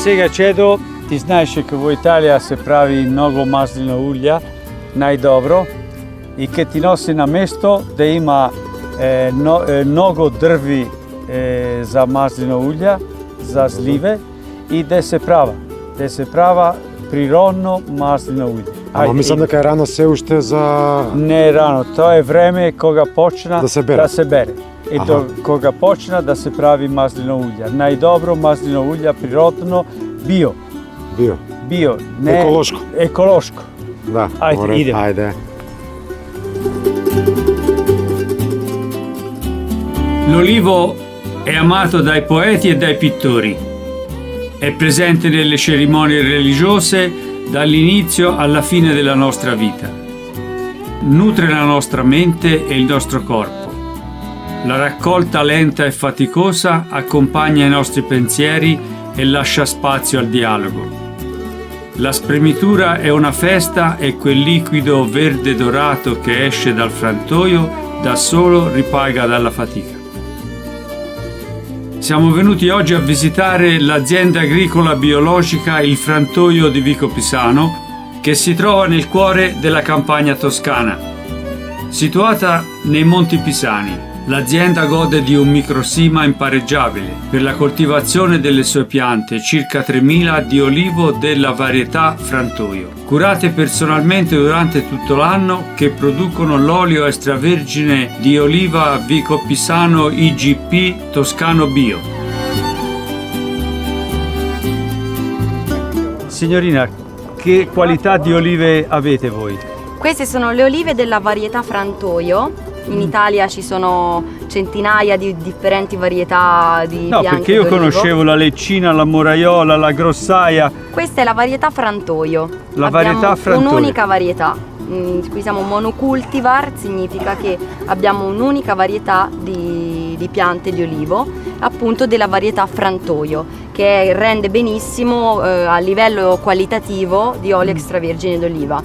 sega čedo, ti znaš kako v Italiji se pravi mnogo maslina ulja, najdobro, i kad ti nosi na mesto da ima mnogo drvi za maslino ulja, za slive i da se prava prirodno maslino ulje. Ама мислам дека е рано се уште за... Не е рано, тоа е време кога почна да се бере. И то кога почна да се прави маслино улје. Најдобро маслино улје природно, био. Био, не еколошко. Еколошко. Да, idem. Ajde. L'olivo è amato dai poeti e dai pittori. È presente nelle cerimonie religiose dall'inizio alla fine della nostra vita. Nutre la nostra mente e il nostro corpo. La raccolta lenta e faticosa accompagna i nostri pensieri e lascia spazio al dialogo. La spremitura è una festa e quel liquido verde dorato che esce dal frantoio da solo ripaga dalla fatica. Siamo venuti oggi a visitare l'azienda agricola biologica Il Frantoio di Vico Pisano, che si trova nel cuore della campagna toscana. Situata nei Monti Pisani, l'azienda gode di un microclima impareggiabile per la coltivazione delle sue piante, circa 3.000 di olivo della varietà Frantoio, curate personalmente durante tutto l'anno, che producono l'olio extravergine di oliva Vico Pisano IGP Toscano Bio. Signorina, che qualità di olive avete voi? Queste sono le olive della varietà Frantoio. In Italia ci sono centinaia di differenti varietà di piante. No, perché io conoscevo la leccina, la moraiola, la grossaia. Questa è la varietà Frantoio. Varietà Frantoio. Un'unica varietà. Qui siamo monocultivar, significa che abbiamo un'unica varietà di piante di olivo, appunto della varietà Frantoio, che rende benissimo a livello qualitativo di olio extravergine d'oliva.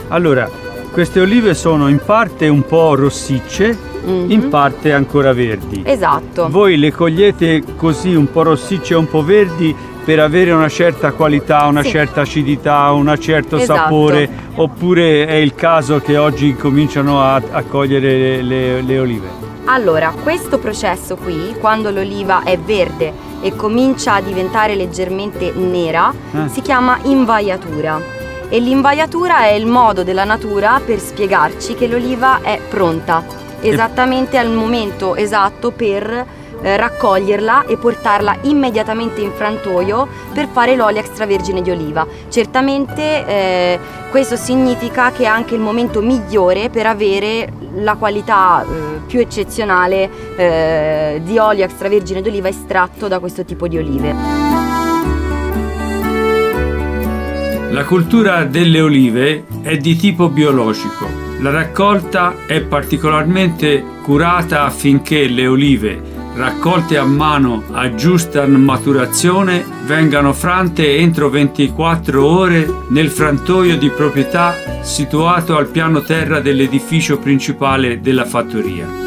Allora, queste olive sono in parte un po' rossicce, in parte ancora verdi. Esatto. Voi le cogliete così un po' rossicce e un po' verdi per avere una certa qualità, una certa acidità, un certo sapore, oppure è il caso che oggi cominciano a cogliere le olive? Allora, questo processo qui, quando l'oliva è verde e comincia a diventare leggermente nera, si chiama invaiatura. E l'invaiatura è il modo della natura per spiegarci che l'oliva è pronta, esattamente al momento esatto per raccoglierla e portarla immediatamente in frantoio per fare l'olio extravergine di oliva. Certamente questo significa che è anche il momento migliore per avere la qualità più eccezionale di olio extravergine d'oliva estratto da questo tipo di olive. La cultura delle olive è di tipo biologico. La raccolta è particolarmente curata affinché le olive, raccolte a mano a giusta maturazione, vengano frante entro 24 ore nel frantoio di proprietà situato al piano terra dell'edificio principale della fattoria.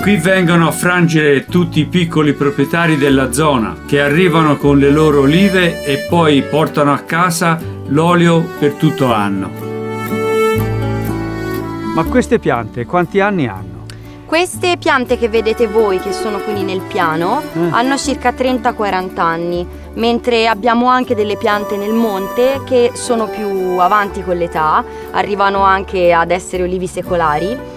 Qui vengono a frangere tutti i piccoli proprietari della zona che arrivano con le loro olive e poi portano a casa l'olio per tutto l'anno. Ma queste piante quanti anni hanno? Queste piante che vedete voi, che sono quindi nel piano, hanno circa 30-40 anni, mentre abbiamo anche delle piante nel monte che sono più avanti con l'età, arrivano anche ad essere olivi secolari.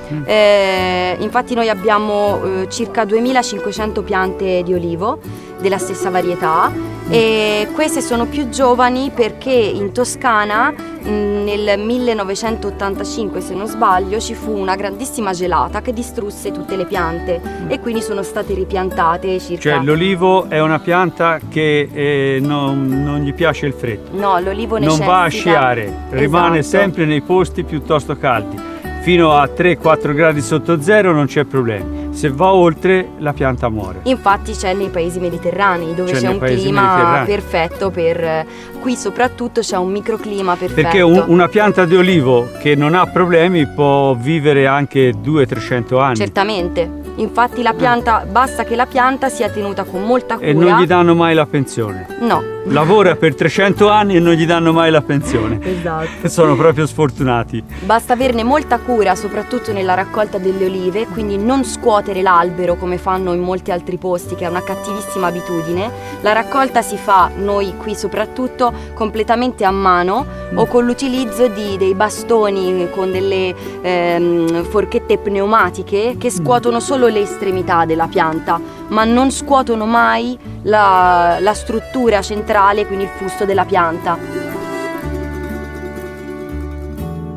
Infatti noi abbiamo circa 2500 piante di olivo della stessa varietà e queste sono più giovani perché in Toscana nel 1985, se non sbaglio, ci fu una grandissima gelata che distrusse tutte le piante e quindi sono state ripiantate circa... Cioè l'olivo è una pianta che non gli piace il freddo. No, l'olivo necessita... Non va a sciare, rimane sempre nei posti piuttosto caldi. Fino a 3-4 gradi sotto zero non c'è problema. Se va oltre la pianta muore. Infatti c'è nei paesi mediterranei dove c'è un clima perfetto per... Qui soprattutto c'è un microclima perfetto. Perché una pianta di olivo che non ha problemi può vivere anche 200-300 anni. Certamente, Infatti la pianta, basta che la pianta sia tenuta con molta cura. E non gli danno mai la pensione. No. Lavora per 300 anni e non gli danno mai la pensione. Esatto. Sono proprio sfortunati. Basta averne molta cura, soprattutto nella raccolta delle olive, quindi non scuotere l'albero come fanno in molti altri posti, che è una cattivissima abitudine. La raccolta si fa, noi qui soprattutto, completamente a mano o con l'utilizzo di dei bastoni con delle forchette pneumatiche che scuotono solo le estremità della pianta, ma non scuotono mai la struttura centrale, quindi il fusto della pianta.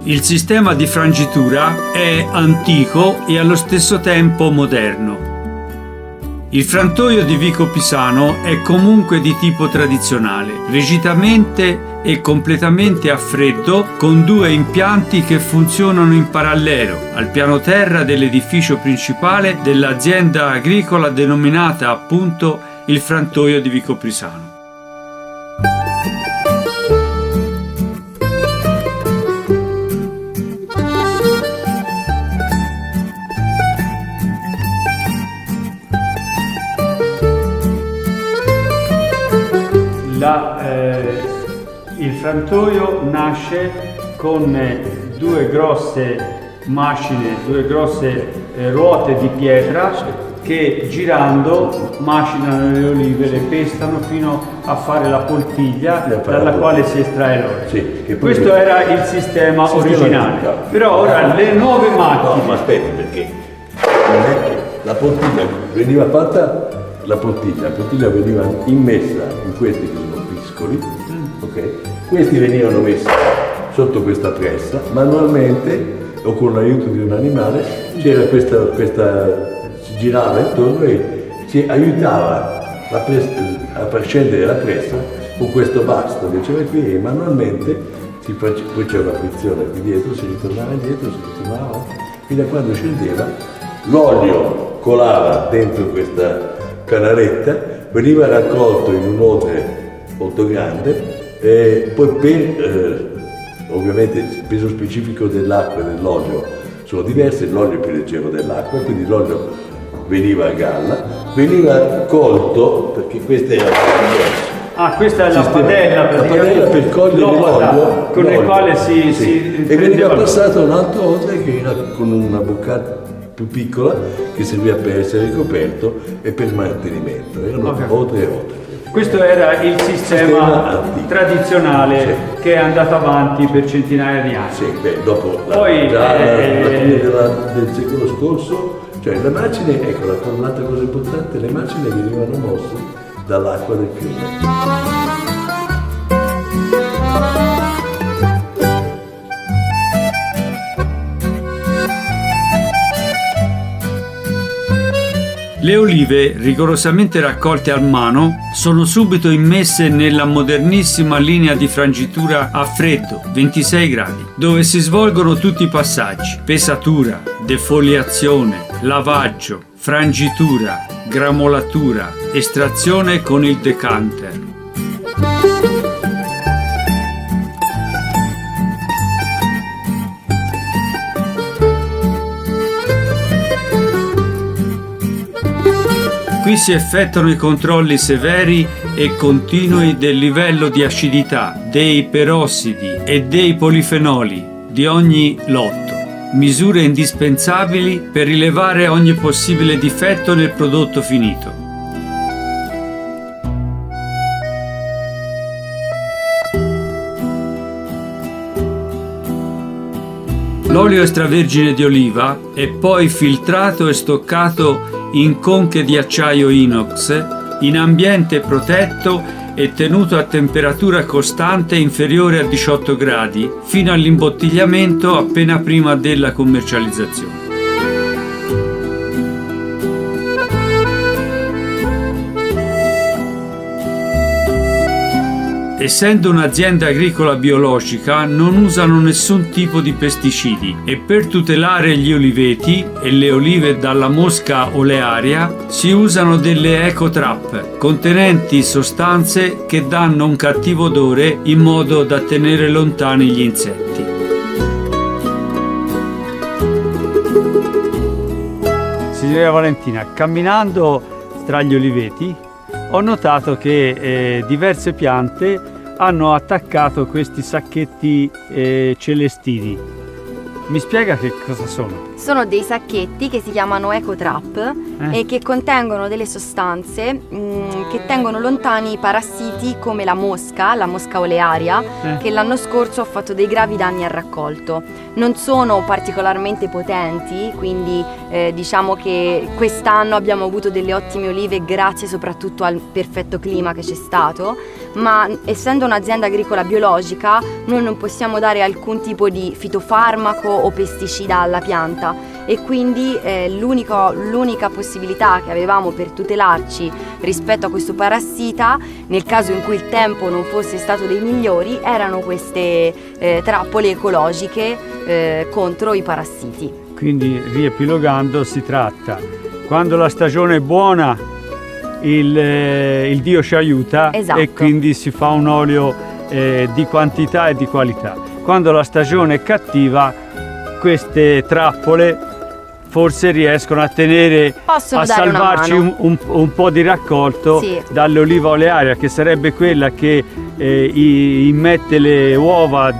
Il sistema di frangitura è antico e allo stesso tempo moderno. Il frantoio di Vico Pisano è comunque di tipo tradizionale, rigidamente e completamente a freddo, con 2 impianti che funzionano in parallelo al piano terra dell'edificio principale dell'azienda agricola denominata appunto il frantoio di Vico Pisano. Il frantoio nasce con 2 grosse macine, 2 grosse ruote di pietra che girando macinano le olive, le pestano fino a fare la poltiglia dalla quale si estrae l'olio. Sì, che Questo era il sistema originale. originale. Però ora le nuove macchine... No, ma aspetti, perché non è che la poltiglia veniva fatta, la poltiglia veniva immessa in questi che sono piscoli, ok? Questi venivano messi sotto questa pressa, manualmente o con l'aiuto di un animale, c'era questa si girava intorno e ci aiutava a far scendere la pressa con questo basto che c'era qui, e manualmente poi c'era una frizione qui dietro, si ritornava indietro, si ritornava, fino a quando scendeva, l'olio colava dentro questa canaretta, veniva raccolto in un odre molto grande, e poi ovviamente il peso specifico dell'acqua e dell'olio sono diversi, l'olio è più leggero dell'acqua, quindi l'olio veniva a galla, veniva colto, perché questa era questa è la padella, la padella per cogliere l'olio con il quale si e veniva passato a un altro odre che era con una boccata più piccola che serviva per essere ricoperto e per mantenimento, erano odre e odre. Questo era il sistema tradizionale, sì, che è andato avanti per centinaia di anni. Sì, dopo Poi, la fine del secolo scorso, cioè le macine, ecco, un'altra cosa importante, le macine venivano mosse dall'acqua del fiume. Le olive, rigorosamente raccolte a mano, sono subito immesse nella modernissima linea di frangitura a freddo, 26 gradi, dove si svolgono tutti i passaggi: pesatura, defoliazione, lavaggio, frangitura, gramolatura, estrazione con il decanter. Qui si effettuano i controlli severi e continui del livello di acidità, dei perossidi e dei polifenoli di ogni lotto, misure indispensabili per rilevare ogni possibile difetto nel prodotto finito. L'olio extravergine di oliva è poi filtrato e stoccato in conche di acciaio inox, in ambiente protetto e tenuto a temperatura costante inferiore a 18 gradi fino all'imbottigliamento appena prima della commercializzazione. Essendo un'azienda agricola biologica, non usano nessun tipo di pesticidi e per tutelare gli oliveti e le olive dalla mosca olearia si usano delle ecotrap contenenti sostanze che danno un cattivo odore in modo da tenere lontani gli insetti. Si signorina Valentina, camminando tra gli oliveti ho notato che diverse piante hanno attaccato questi sacchetti celestini. Mi spiega che cosa sono? Sono dei sacchetti che si chiamano ecotrap e che contengono delle sostanze che tengono lontani i parassiti come la mosca olearia, che l'anno scorso ha fatto dei gravi danni al raccolto. Non sono particolarmente potenti, quindi diciamo che quest'anno abbiamo avuto delle ottime olive grazie soprattutto al perfetto clima che c'è stato, ma essendo un'azienda agricola biologica noi non possiamo dare alcun tipo di fitofarmaco o pesticida alla pianta e quindi l'unica possibilità che avevamo per tutelarci rispetto a questo parassita, nel caso in cui il tempo non fosse stato dei migliori, erano queste trappole ecologiche contro i parassiti. Quindi, riepilogando, si tratta, quando la stagione è buona il Dio ci aiuta, esatto, e quindi si fa un olio di quantità e di qualità. Quando la stagione è cattiva, queste trappole forse riescono a tenere, possono a dare una salvarci mano. un po' di raccolto, sì, dall'oliva olearia, che sarebbe quella che immette le uova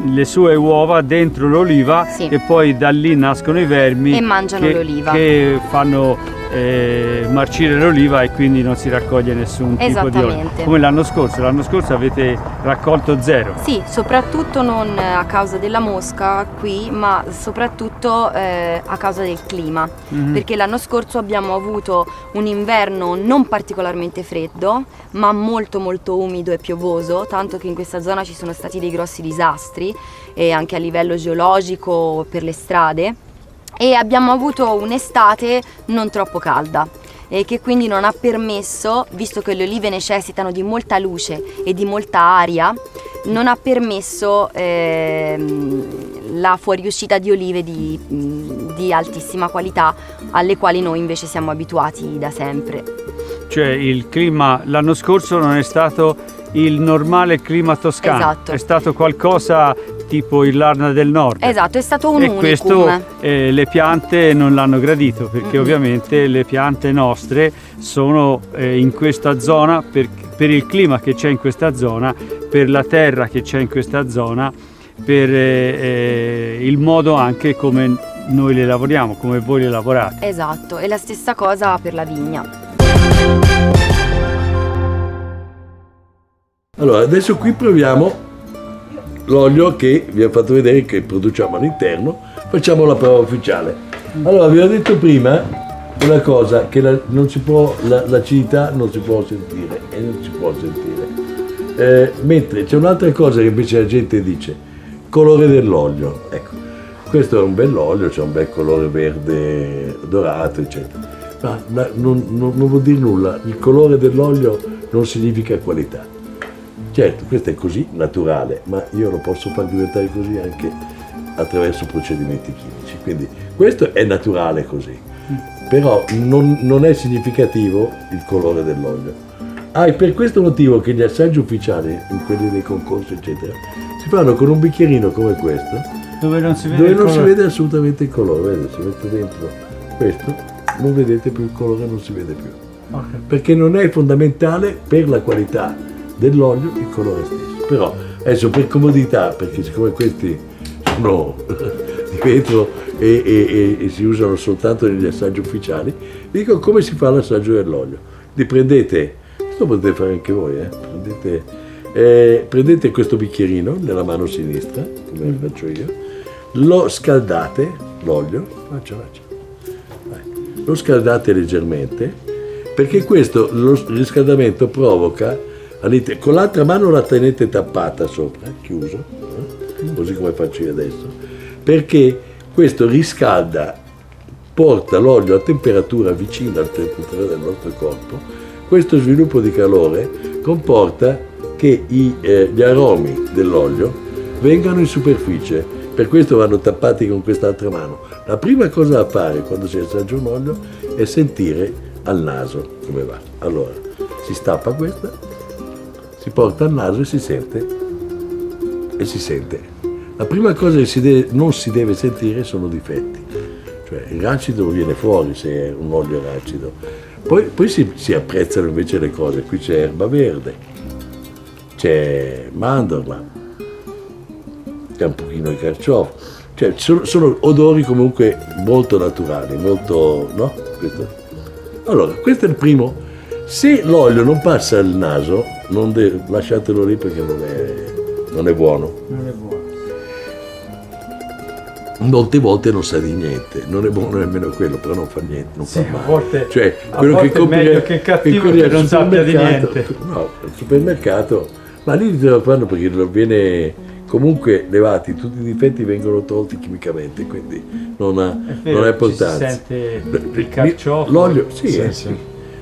le sue uova dentro l'oliva, sì, e poi da lì nascono i vermi e mangiano l'oliva, che fanno marcire l'oliva e quindi non si raccoglie nessun tipo di olio. Come l'anno scorso avete raccolto zero. Sì, soprattutto non a causa della mosca qui, ma soprattutto a causa del clima, perché l'anno scorso abbiamo avuto un inverno non particolarmente freddo, ma molto molto umido e piovoso, tanto che in questa zona ci sono stati dei grossi disastri e anche a livello geologico per le strade. E abbiamo avuto un'estate non troppo calda e che quindi non ha permesso, visto che le olive necessitano di molta luce e di molta aria, non ha permesso la fuoriuscita di olive di altissima qualità, alle quali noi invece siamo abituati da sempre. Cioè il clima l'anno scorso non è stato il normale clima toscano, esatto, è stato qualcosa tipo Irlanda del Nord. Esatto, è stato un unicum. E questo le piante non l'hanno gradito, perché ovviamente le piante nostre sono in questa zona per il clima che c'è in questa zona, per la terra che c'è in questa zona, per il modo anche come noi le lavoriamo, come voi le lavorate. Esatto, e la stessa cosa per la vigna. Allora, adesso qui proviamo l'olio che vi ho fatto vedere che produciamo all'interno, facciamo la prova ufficiale. Allora, vi ho detto prima una cosa, che l'acidità non si può sentire, e non si può sentire. Mentre c'è un'altra cosa che invece la gente dice, colore dell'olio. Ecco, questo è un bell'olio, c'è un bel colore verde dorato, eccetera. Ma non vuol dire nulla, il colore dell'olio non significa qualità. Certo, questo è così naturale, ma io lo posso far diventare così anche attraverso procedimenti chimici. Quindi questo è naturale così, però non è significativo il colore dell'olio. È per questo motivo che gli assaggi ufficiali, in quelli dei concorsi eccetera, si fanno con un bicchierino come questo, dove non si vede assolutamente il colore. Vedete, se metto dentro questo, non vedete più il colore, non si vede più. Okay. Perché non è fondamentale per la qualità dell'olio il colore stesso. Però adesso per comodità, perché siccome questi sono di vetro e si usano soltanto negli assaggi ufficiali, dico come si fa l'assaggio dell'olio. Prendete, questo potete fare anche voi, prendete questo bicchierino nella mano sinistra, come faccio io, lo scaldate, l'olio, lo scaldate leggermente, perché questo, lo riscaldamento provoca, con l'altra mano la tenete tappata sopra, chiuso, così come faccio io adesso, perché questo riscalda, porta l'olio a temperatura vicina alla temperatura del nostro corpo. Questo sviluppo di calore comporta che gli aromi dell'olio vengano in superficie, per questo vanno tappati con quest'altra mano. La prima cosa da fare quando si assaggia un olio è sentire al naso come va. Allora, si stappa questa, si porta al naso e si sente. La prima cosa che non si deve sentire sono difetti, Cioè il rancido viene fuori se è un olio rancido. Poi si apprezzano invece le cose. Qui c'è erba verde, c'è mandorla, c'è un pochino di carciofo. Cioè sono odori comunque molto naturali, molto, no? Allora, questo è il primo. Se l'olio non passa il naso, lasciatelo lì perché non è buono. Non è buono. Molte volte non sa di niente, non è buono nemmeno quello, però non fa niente, non fa male. A volte, cioè, a quello volte che compri, è meglio che cattivo che non sappia di niente. No, al supermercato, ma lì te lo fanno perché non viene comunque levati, tutti i difetti vengono tolti chimicamente, quindi non ha importanza. Si sente il carciofo. L'olio, sì.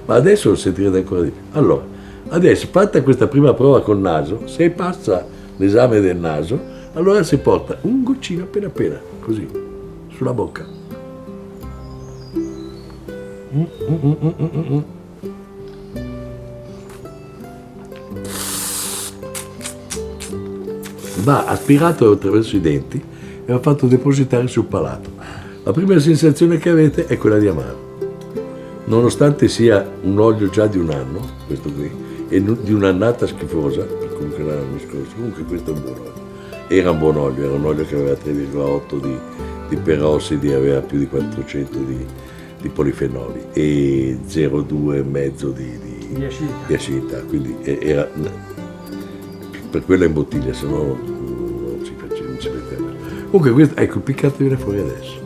Ma adesso lo sentirete ancora di più. Allora, adesso fatta questa prima prova col naso, se passa l'esame del naso, allora si porta un goccino appena, così, sulla bocca. Va aspirato attraverso i denti e va fatto depositare sul palato. La prima sensazione che avete è quella di amaro. Nonostante sia un olio già di un anno, questo qui, e di un'annata schifosa, comunque l'anno scorso, comunque questo è un buon olio. Era un buon olio, era un olio che aveva 3,8 di perossidi, aveva più di 400 di polifenoli e 0,2,5 di acidità, quindi era per quello in bottiglia, se no non si metteva. Comunque questo, ecco, il piccante viene fuori adesso.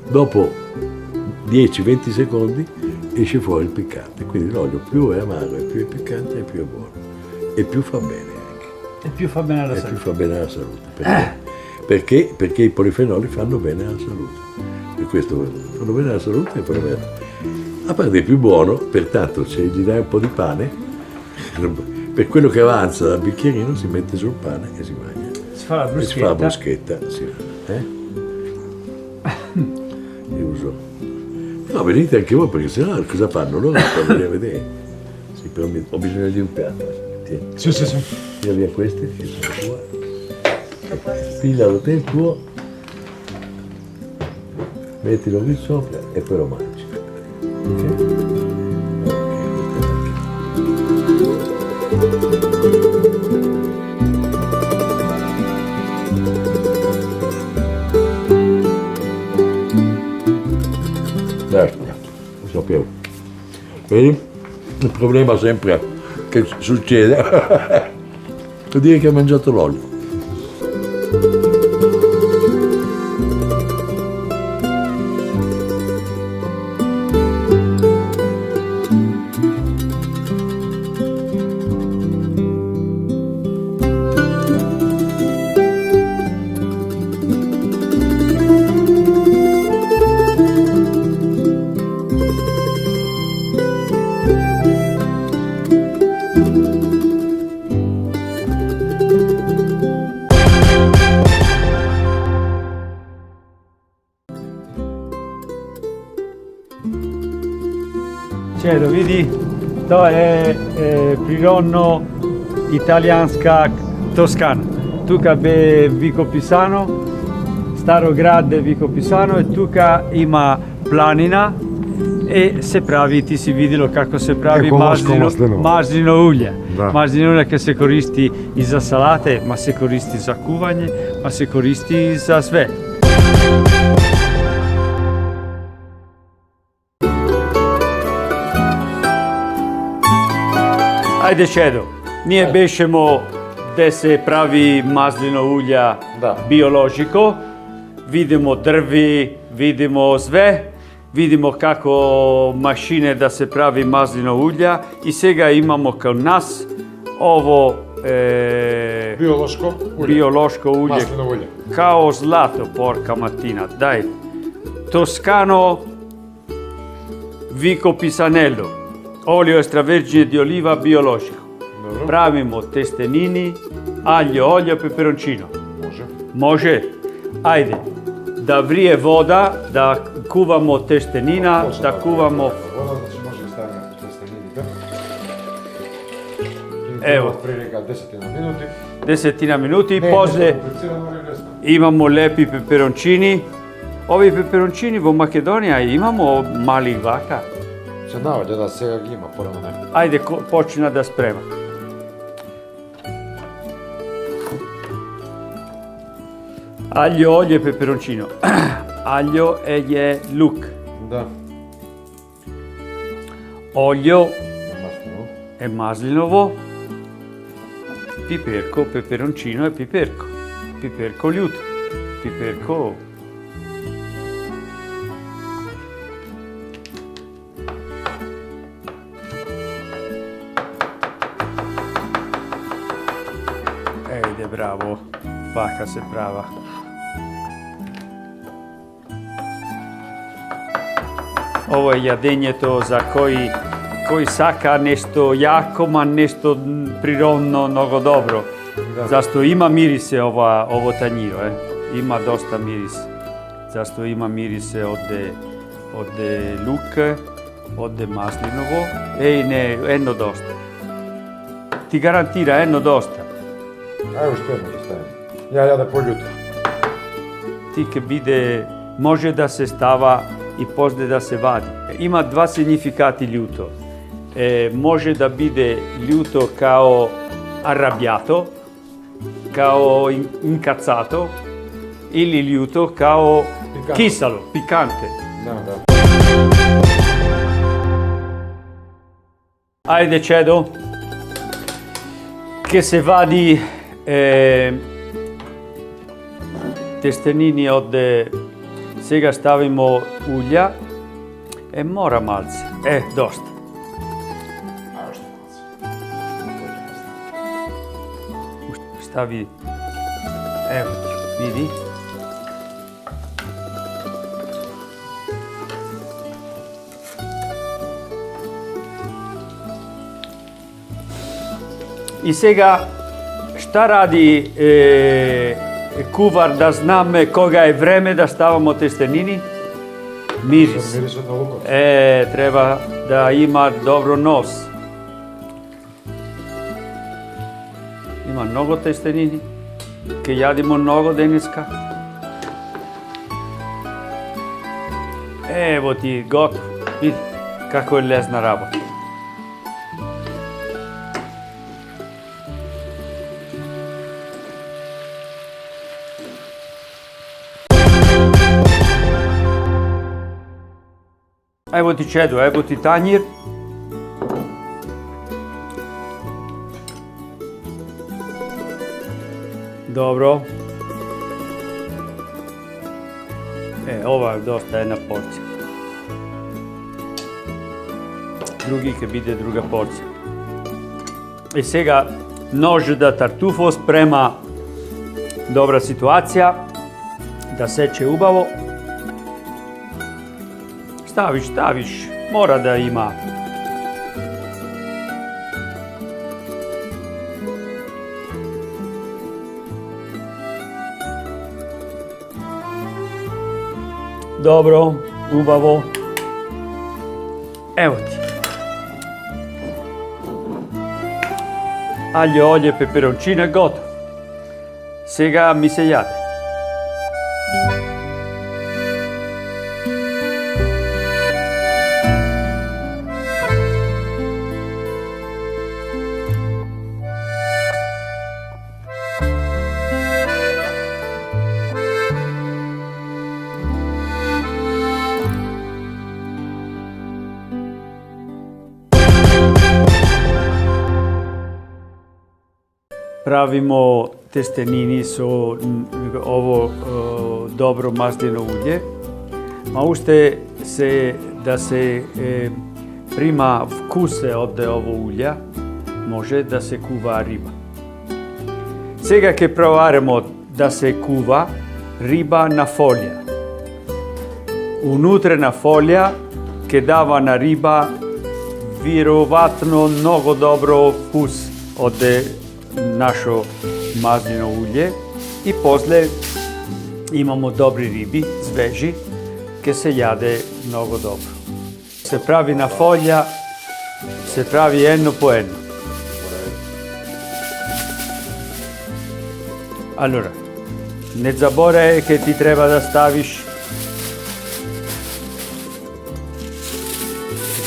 Dopo 10-20 secondi esce fuori il piccante, quindi l'olio più è amaro e più è piccante e più è buono e più fa bene. E più fa bene alla E salute. più fa bene alla salute. Perché i polifenoli fanno bene alla salute. Per questo fanno bene alla salute e poi a parte è più buono, pertanto se gli dai un po' di pane, per quello che avanza dal bicchierino si mette sul pane e si mangia. Si fa la E si fa la bruschetta. bruschetta. Sì. Io uso. No, venite anche voi perché sennò cosa fanno? Loro fanno venire a vedere. Sì, però ho bisogno di un piatto. Tieni. Sì. Tira via questi, che sono tua. Piglialo te il tuo, mettilo qui sopra e poi lo mangi. Ok? Ecco, lo sapevo. Vedi? Il problema sempre che succede vuol dire che ha mangiato l'olio. Cioè, vidi, to je prirodno italijanska Toskana. Tukaj je Vicopisano, staro grad je Vicopisano i tukaj ima planina e se pravi, ti si vidjelo kako se pravi Ekološko maslinovo. maslino ulje. Da. Maslino ulje che se koristi i za salate, ma se koristi za kuvanje, ma se koristi i za sve. Ajde Čedo, nije bešemo da se pravi maslino ulja biološko, vidimo drvi, vidimo sve, vidimo kako mašine da se pravi maslino ulja i svega imamo kod nas ovo biološko ulje, Maslino ulje. kao zlato, porca mattina, daj. Toscano Vicopisanello, olio extravergine di oliva biologico. Pravimo testenini, aglio, olio, peperoncino. Može? Ajde. Da vrije voda, da kuvamo testenina, da kuvamo... Voda, znači može stavljati testenini, da? Evo. Prilika 10 minuti. 10 minuti, Ne, poslije komplicirano ili ne znam. imamo lepi peperoncini, Ovi peperoncini u Makedoniji imamo malih vaka. Se navađa da сега ги има, порано не. Ajde, počina da sprema. Aglio, olio e peperoncino. Aglio e luk. Да. Olio Маслино. e maslinovo. Piperco, peperoncino e piperco. Piperco liuto. Piperco. Ide bravo, vaka se prava. Ovo je jadenjeto za koji saka nešto jako, ma nešto prirodno, mnogo dobro. Da. Zašto ima mirise ovo tanjiro, ima dosta miris. Zašto ima mirise od luk, od maslinovo, ne, eno dosta. Ti garantira, eno dosta. Evo što jedno da stavim. Ja jada poljuto. Ti che vide može da se stava i posle da se vadi. Ima dva significati ljuto. Može da bide ljuto kao arrabbiato, kao incazzato, ili ljuto kao Pikantno. kisalo, pikante. Da, da. Ajde Čedo, che se vadi testenini od сега stavimo ulja e mora malce, dosta. A što malce? Stavi, evo ti, vidi. I сега šta radi kuvar da znam koga je vreme da stavamo testenini? Miris. Miriše na lukot. Treba da ima dobro nos. Ima mnogo testenini, che jadimo mnogo dneska. Evo ti gotovo, vidi kako je lezna rabota. Evo ti Čedo, evo ti tanjir. Dobro. Ova je dosta jedna porcija. Drugi che bide druga porcija. I сега nož da tartufo sprema. Dobra situacija. Da seče ubavo. Staviš, mora da ima. Dobro, ubavo. Evo ti. Aglio, olio e peperoncino je gotov. Сега mi se jade. Pravimo testenini su ovo dobro maslino ulje, ma ušte da se prima vkuse od ovo ulja, može da se kuva riba. Сега che provaremo da se kuva riba na folja. Unutrena folja che dava na riba vjerovatno mnogo dobro vkus od našo maslino ulje i posle imamo dobri ribi, sveži, che se jade mnogo dobro. Se pravi na foglia, se pravi eno po eno. Allora, ne zaboravaj che ti treba da staviš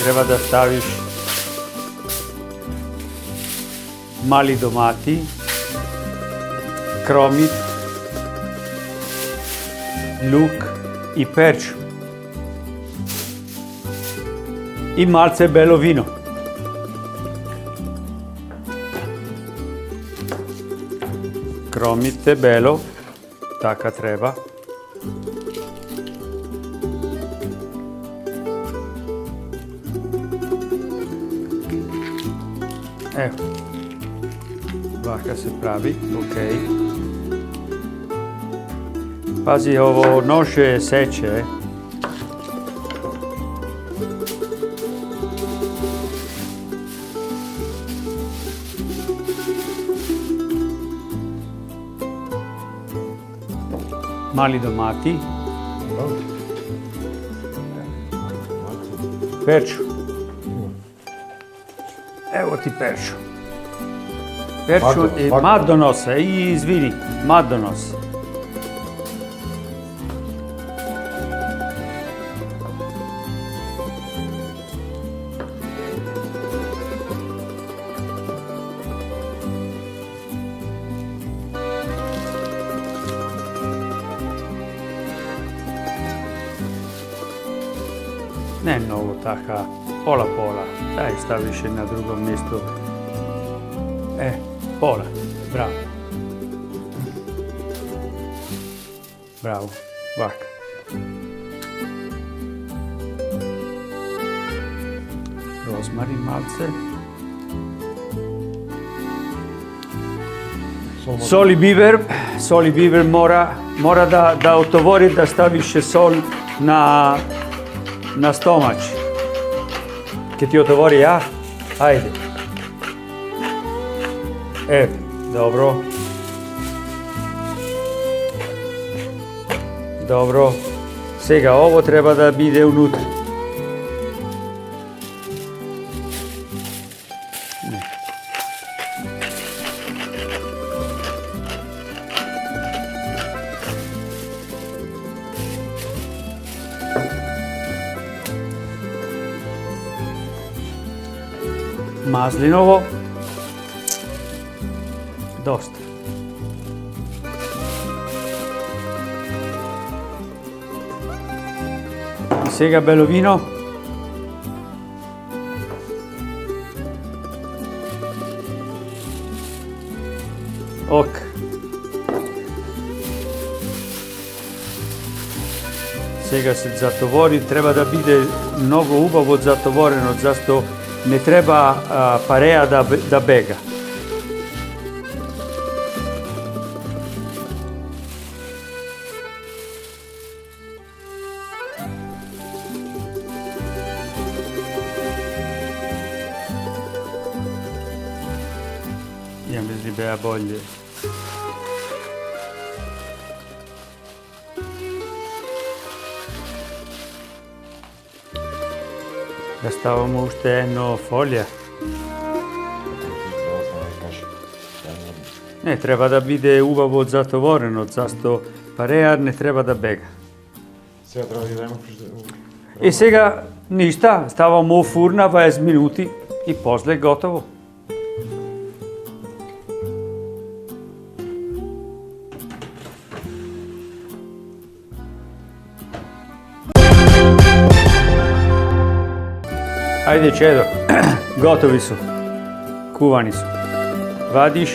treba da staviš mali domati, kromit, luk i perču. I malce belo vino. Kromite belo, taka treba. Evo, ovaka se pravi, ok. Pazi, ovo nože seče. Mali domati, perču. Evo ti perču. Perču i madonosa, i izvini, madonos. Ne mnogo taka, pola. Daj, staviš je na drugom mjestu. Pola. Bravo. Bravo. Ovako. Rozmarin malce. Sol i biber mora da otvori, da staviš sol na stomač. Kad ti otvori, ja? Ajde. Dobro. Dobro. Сега ovo treba da ide unutra. Maslinovo. Dosta. I сега belo vino. Ok. Сега се затовори, treba da bude mnogo ubavo zatvoreno, zašto ne treba pareja da bega. Ja mislim da je bolje. Da stavamo ušte jedno folija. Ne, treba da bude ubavo zatvoreno, zašto pareja ne treba da bega. Сега трябва да идем. I сега ništa, stavamo u furna 20 minuti i posle gotovo. Ajde čedo, gotovi su, kuvani su. Vadiš